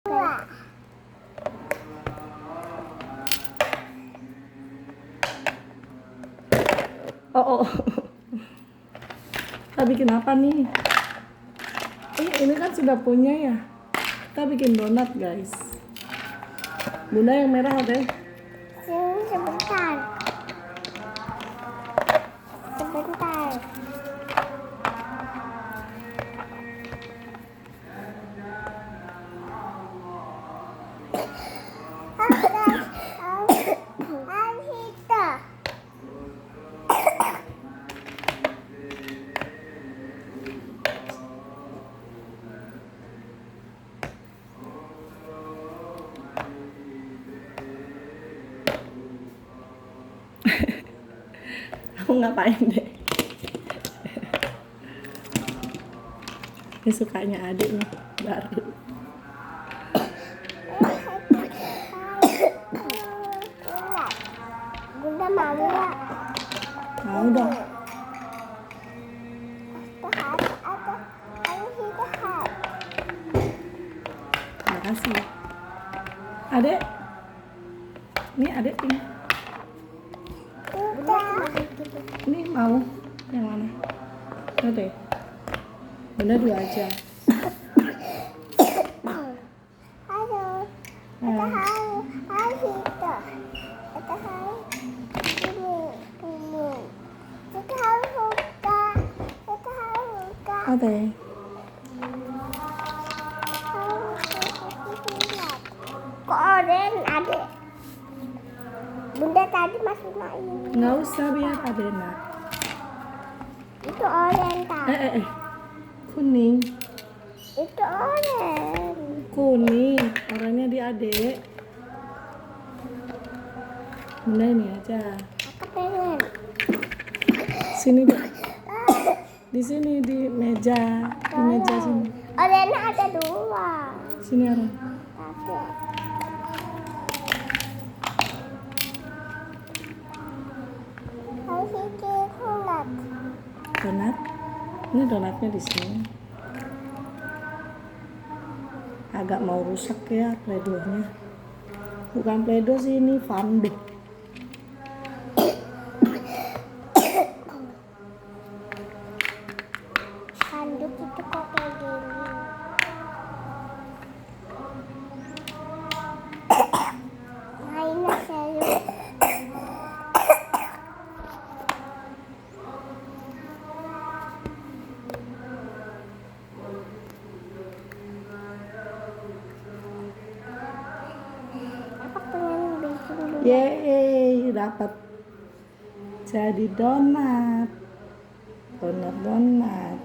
Oh. Kita bikin apa nih? Ini kan sudah punya ya. Kita bikin donat, guys. Bunda yang merah deh. Sebentar. Kamu ngapain deh? Ini sukanya adik nih, baru. Bunda mau nggak? Mau dong. Makasih. Adek. Ini adek ini. Ini mau yang mana? Oke. Bunda dua aja. Halo. Oke. Kok oren adek? Bunda tadi masuk main. Nggak usah biar adek nak. Itu oren tak? Kuning. Itu oren. Kuning. Orangnya di adek. Bunda ini aja. Aku pengen. Sini deh. Di sini di meja. Di meja sini. Orennya ada dua. Sini Aron. Ada. Harus bikin donat. Donat. Ini donatnya di sini. Agak mau rusak ya pledonya. Bukan pledo sih, ini fanduk. Handuk itu kok kayak gini. Mainnya serius. Aku pengen bikin dulu. Yeay, dapat jadi donat. Donat.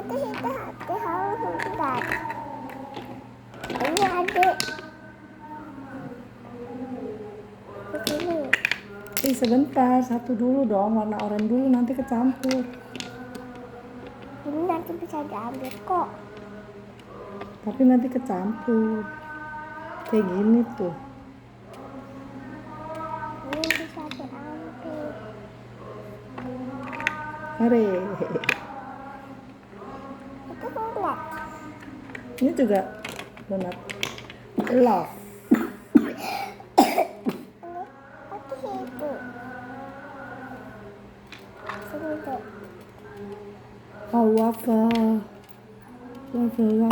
Kita hati harus bentar. Ini adik. Begini. Sebentar, satu dulu dong, warna oranye dulu, nanti kecampur. Ini nanti bisa diambil kok. Tapi nanti kecampur. Kayak gini tuh. Ini bisa diambil. Hore. Itu donat. Ini juga donat. Love. Aku itu. Sini deh. Oh, waffle. Waffle.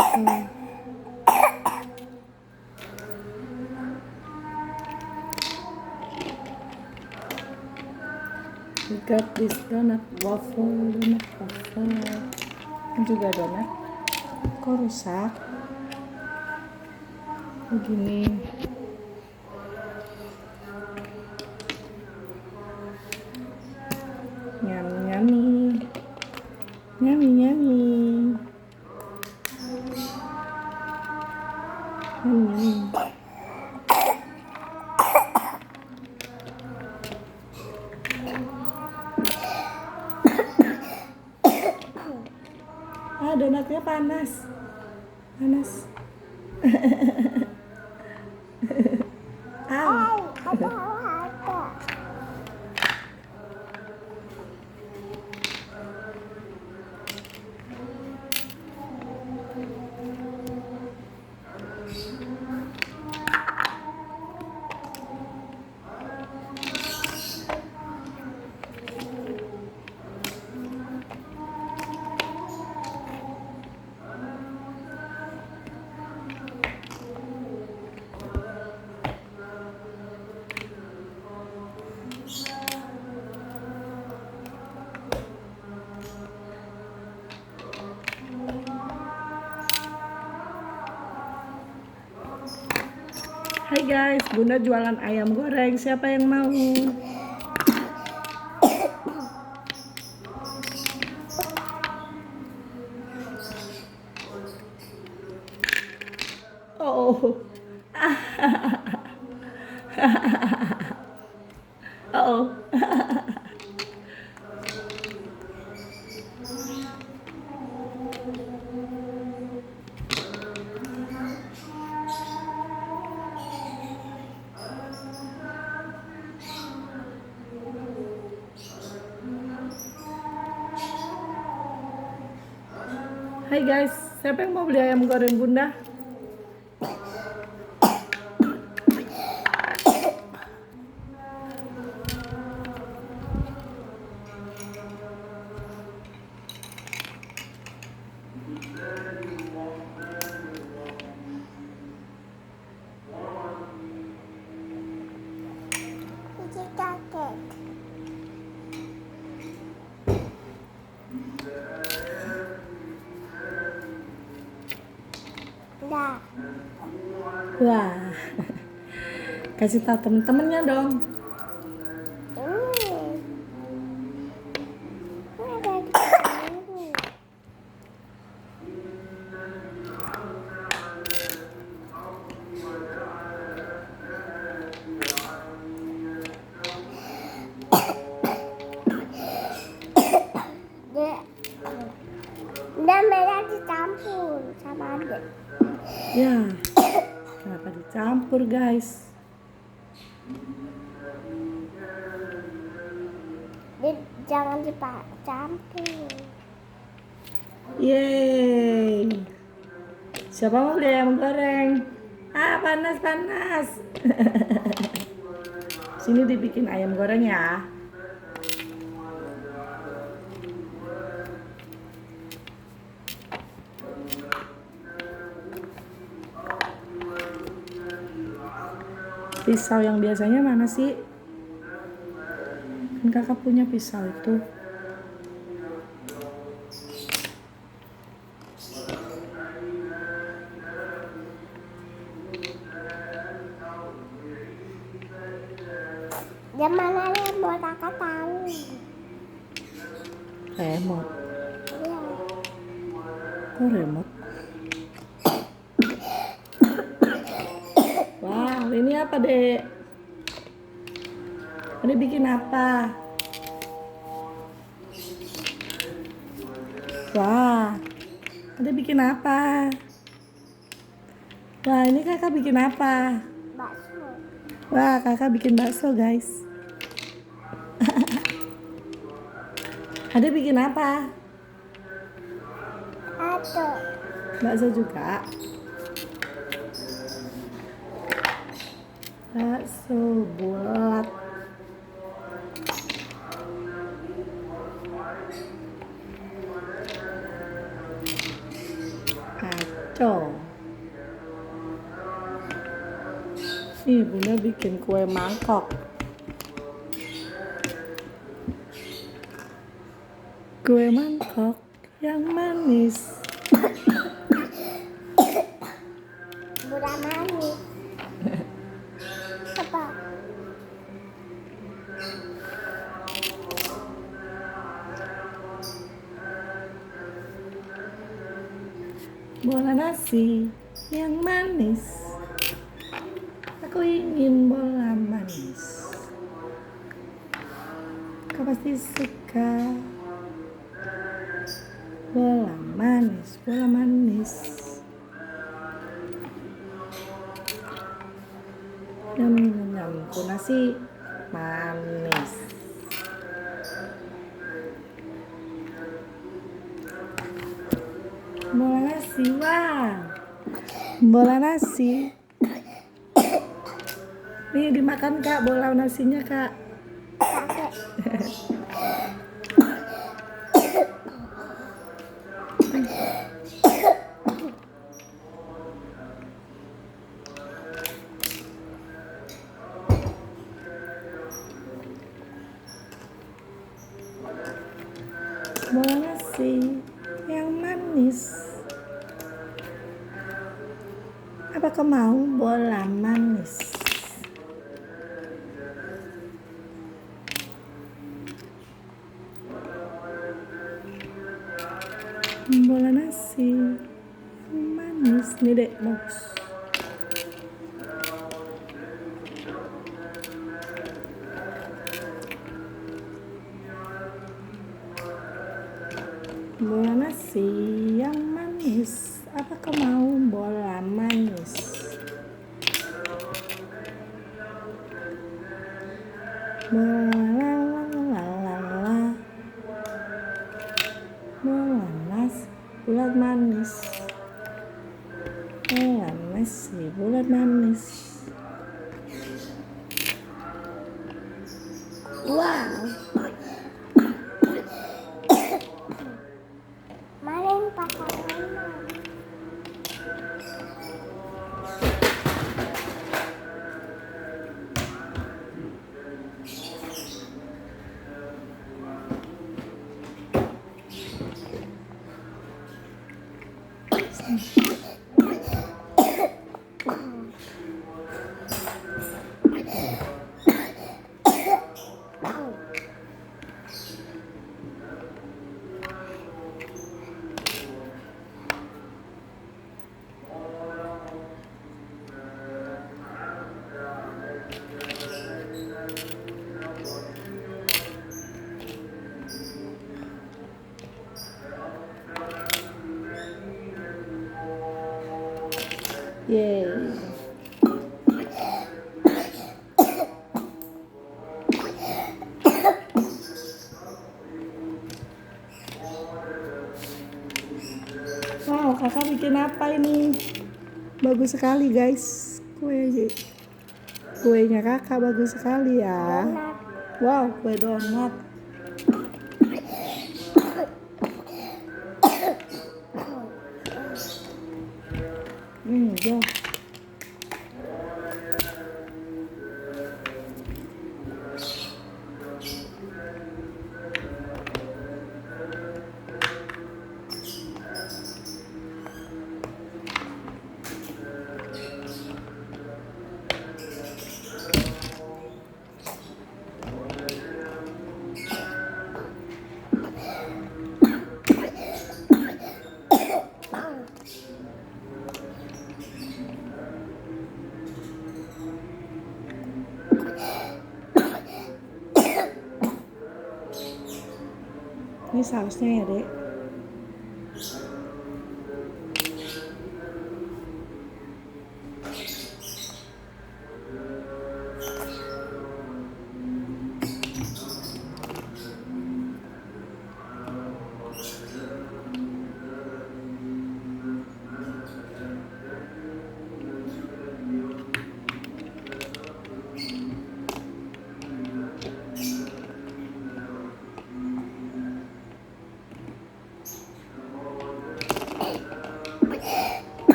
We got this donut waffle. Ini juga donat. Kok rusak? Begini. Yummy. Donatnya panas. Au. Ada. Hai guys, Bunda jualan ayam goreng. Siapa yang mau? Oh. Oh. Hai guys, siapa yang mau beli ayam goreng Bunda? Biji kaget. Dah. Wah. Kasih tahu temen-temennya dong. Ada di sini. Dan merah dicampur sama adik. Ya. Kenapa dicampur guys? Jangan dicampur. Yeay. Siapa mau beli ayam goreng? Ah, panas. Sini dibikin ayam goreng ya. Pisau yang biasanya mana sih? Kan kakak punya pisau itu. Dan mana yang buat kakak tahu? Remote. Iya. Kok remote? Wow, ini apa dek? Ini bikin apa? Wah, ada bikin apa? Wah, ini kakak bikin apa? Bakso. Wah, kakak bikin bakso guys. Ada bikin apa? Ada. Bakso juga. Bakso bulat. Kacau. Nih, Bunda bikin kue mangkok. Kue mangkok yang manis. Budak manis. Apa? Bola nasi yang manis. Aku ingin bola manis. Kau pasti suka. Bola manis, bola manis. Nyam, ku nasi manis. Bola nasi, wah. Bola nasi. Nih dimakan kak, bola nasinya kak. Kakek. Bola nasi yang manis. Apa kau mau bola manis? Bola nasi yang manis. Nih dek, bagus. Bola nasi yang manis. Apa kau mau bola manis? Bola bola nasi bulat manis. Bola nasi bulat manis. Wow. Main pakai mainan. Yeay. Wow, kakak bikin apa ini? Bagus sekali guys. Kuenya kakak bagus sekali ya. Donat. Wow, kue donat. Jo. Ini sausnya ya dek.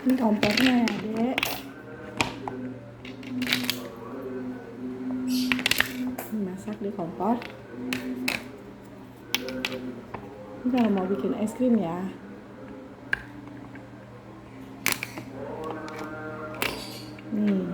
Ini kompornya ya dek. Masak di kompor. Ini kalau mau bikin es krim ya. Nih.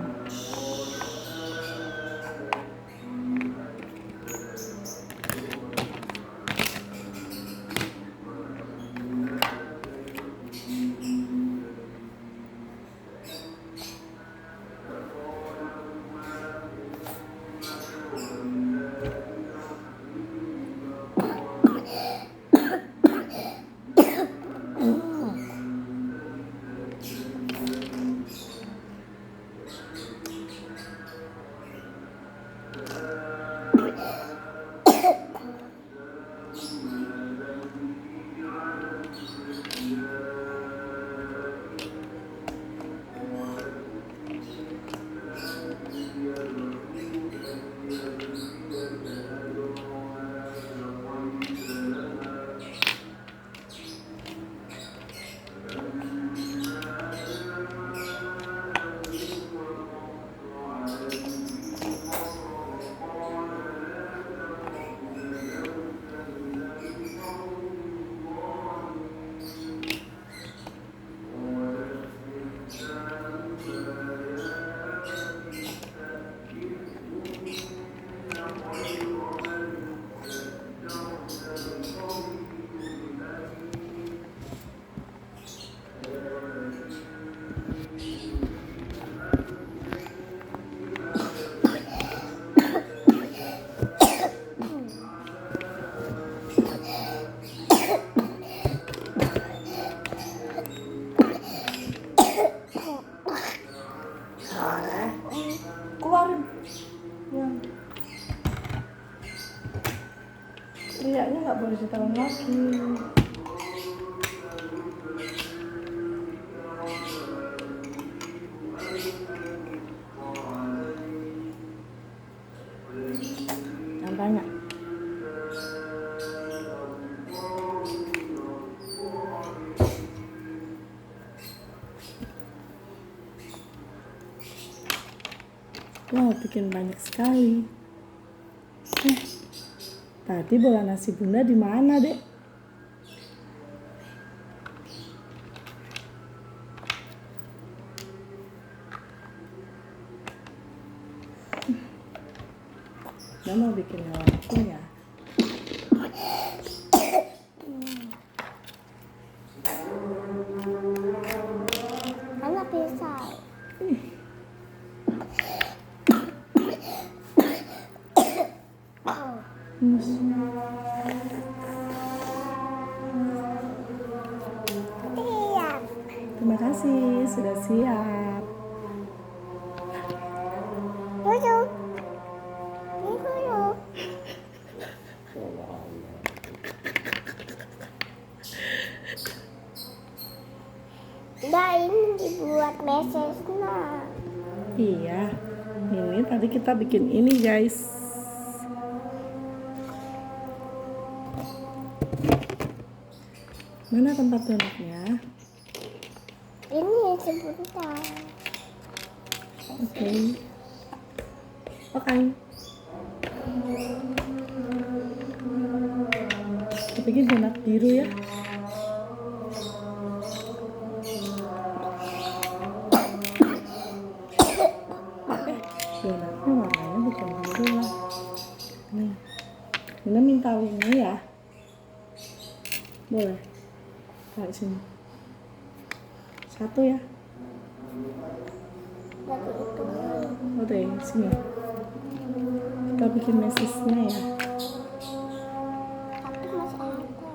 Keluarin. Ya. Teriaknya nggak boleh ditelan lagi. Yang banyak. Wow, bikin banyak sekali. Tadi bola nasi bunda di mana, Dek? Dia mau bikin lagi ya. Mana pisau? Iya. Terima kasih sudah siap. Duduk. Duduk. Nah, ini dibuat mesesnya. Iya, ini tadi kita bikin ini guys. Mana tempat donatnya? Ini sebentar. Oke. Oke. Kita bikin donat biru ya. Donatnya warnanya bukan biru lah. Nih, Nina minta ini ya. Boleh. Taruh sini. Satu ya. Lagi itu. Oke, sini. Kita bikin mesesnya ya. Tapi masih ada.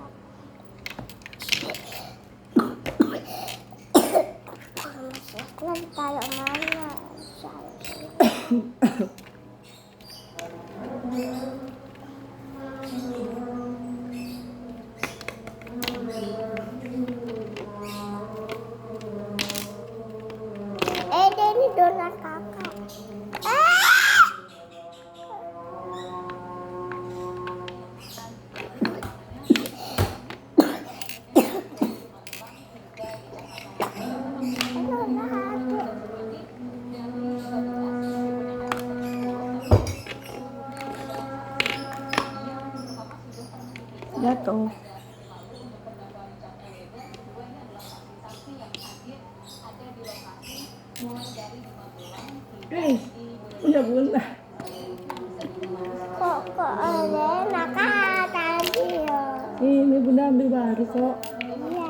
Mesesnya ditaruh mana? Ini donat kakak. Jatuh. Punya bunda. Kok ada nakal tadi ya? Ini bunda ambil baru kok. Iya.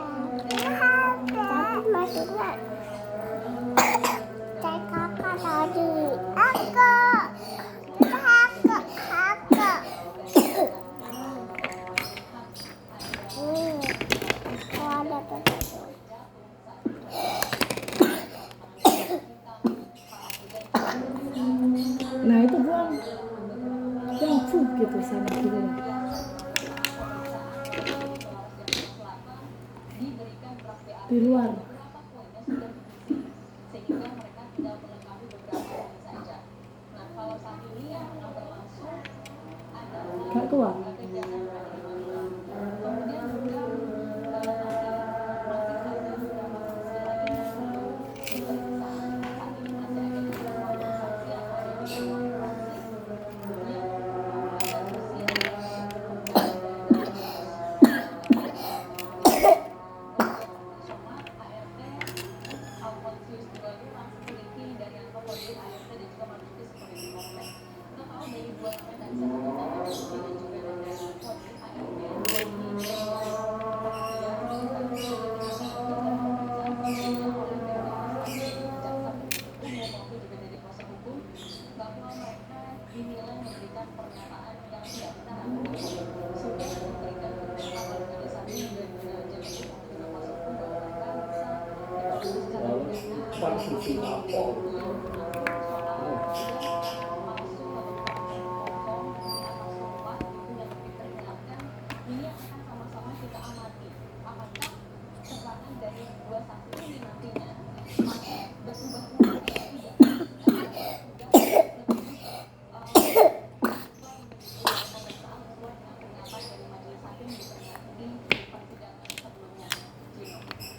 Tapi maksudnya kayak kakak tadi. Kakak. Oh, ada tuh. Nah itu buang fuh gitu sama gitu. Di luar. Gak keluar.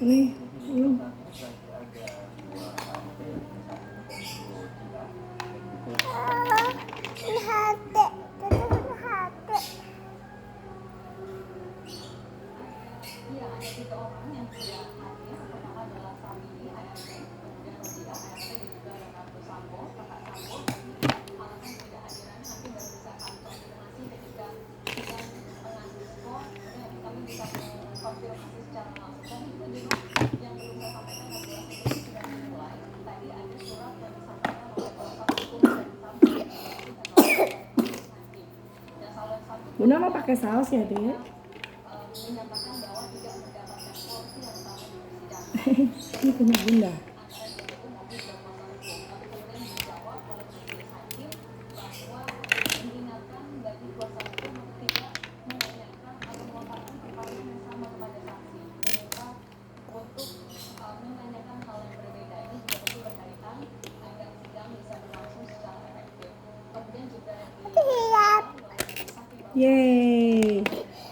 Nih, Lihat dek, lihat dek. Bunda mau pakai saus ya, Dek? Ini punya Bunda. Lihat. Yeay,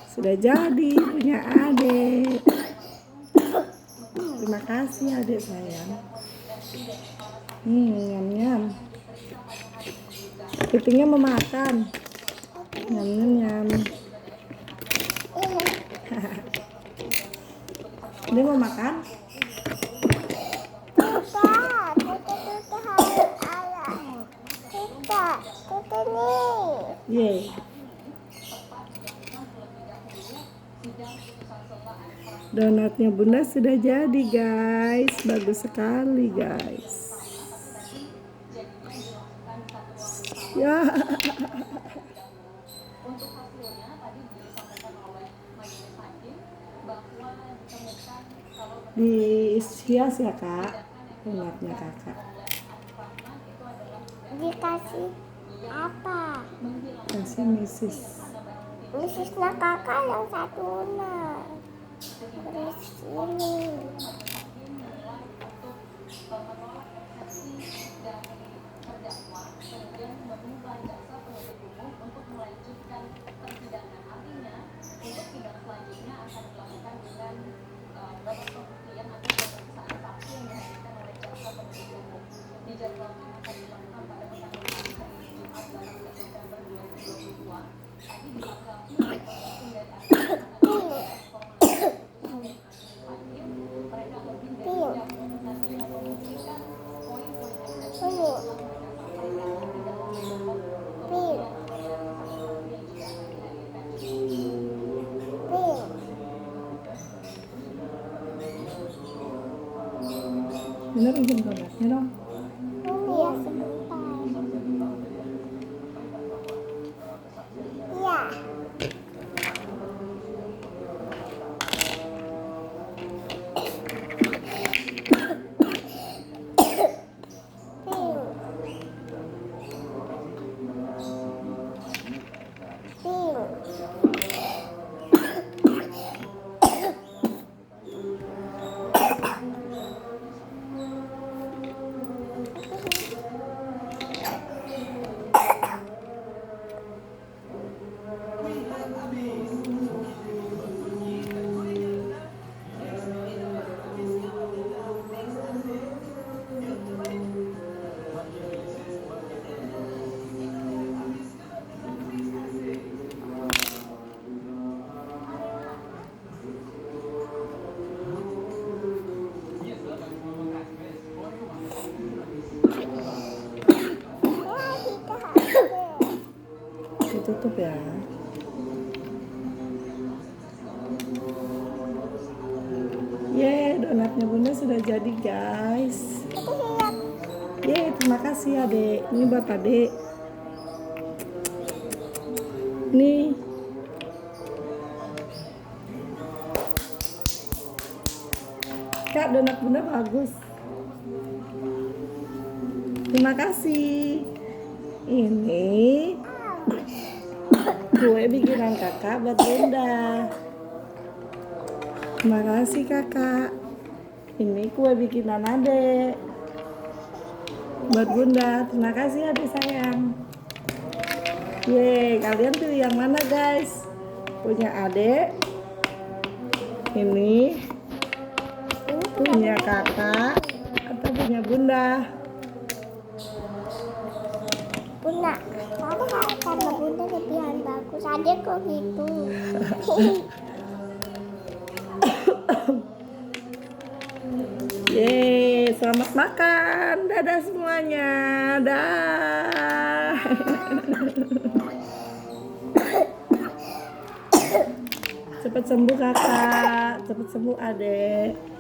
sudah jadi punya adik. Terima kasih adik sayang. Nyam-nyam. Kepitingnya mau makan. Nyam-nyam. Dia mau makan? Tidak, kita harus ayah. Tidak, kita nih. Yeay. Donatnya Bunda sudah jadi guys. Bagus sekali guys. Ya. Dihias ya kak, donatnya kakak. Dikasih apa? Kasih misis. Misisnya kakak yang satunya. Terus ini. Bener izin donatnya dong. Iya sebentar. Iya. Ditutup ya. Yeay, donatnya Bunda sudah jadi guys. Yeay, terima kasih adek. Ini buat adek. Nih. Kak, donat Bunda bagus. Terima kasih. Ini kue bikinan kakak buat Bunda. Terima kasih kakak. Ini kue bikinan adek buat Bunda. Terima kasih adik sayang. Yeay, kalian pilih yang mana guys? Punya adek? Ini punya kakak atau punya Bunda? Bunda, karena Bunda lebih bagus. Adek kok gitu. Yeay, selamat makan. Dadah semuanya. Dah. Cepat sembuh kakak, cepat sembuh adek.